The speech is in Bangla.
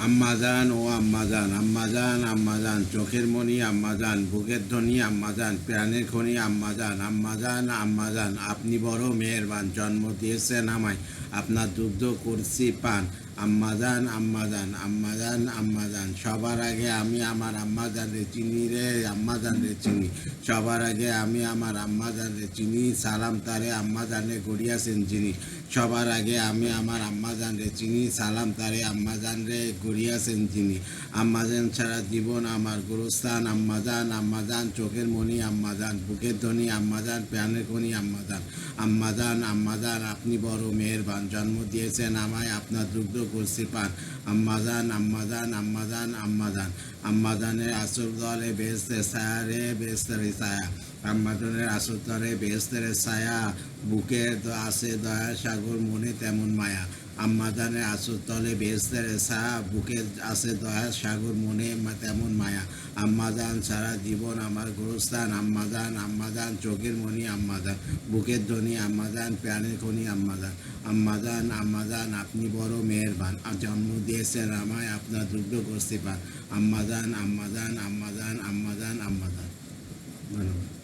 আম্মাজান ও আম্মাজান, আম্মাজান আম্মাজান, চোখের মণি আম্মাজান, বুকের ধ্বনি আম্মাজান, প্রাণের খনি আম্মাজান, আম্মাজান আম্মাজান, আপনি বড় মেহেরবান, জন্ম দিয়েছেন আমায়, আপনার দুগ্ধ করছি পান। আম্মাজান আম্মাজান, আম্মাজান আম্মাজান, সবার আগে আমি আমার আম্মাজান রে চিনি রে, আম্মাজান রে চিনি, সবার আগে আমি আমার আম্মাজান রে চিনি, সালাম তারে আম্মাজানে গড়িয়াছেন যিনি, সবার আগে আমি আমার আম্মাজান রে চিনি, সালাম তারে আম্মাজান রে গড়িয়াছেন যিনি। আম্মাজান ছাড়া জীবন আমার গুরুস্থান, আম্মাজান আম্মাজান, চোখের মণি আম্মাজান, বুকের ধ্বনি আম্মাজান, প্রাণের খনি আম্মাজান, আম্মাজান আম্মাজান, আপনি বড় মেহেরবান, জন্ম দিয়েছেন আমায়, আপনার দুগ্ধ করছি পান। আম্মাজান আম্মাজান, আম্মাজান আম্মাজান, আম্মাজানের আসল দলে বেহেশতের ছায়া রে, বেহেশতের ছায়া, আম্মাজানের আসল দলে বেহেশতের ছায়া, বুকে আছে দয়া সাগর, মনে তেমন মায়া। আম্মাজানের আসল তলে বেহেশতের ছায়া, বুকে আছে দয়া সাগর, মনে তেমন মায়া। আম্মাজান সারা জীবন আমার গোরস্থান, আম্মাজান আম্মাজান, চোখের মণি আম্মাজান, বুকের ধ্বনি আম্মাজান, প্রাণের খনি আম্মাজান, আম্মাজান আম্মাজান, আপনি বড় মেহেরবান, জন্ম দিয়েছেন আমায়, আপনার দুগ্ধ করছি পান। আম্মাজান আম্মাজান, আম্মাজান আম্মাজান আম্মাজান। ধন্যবাদ।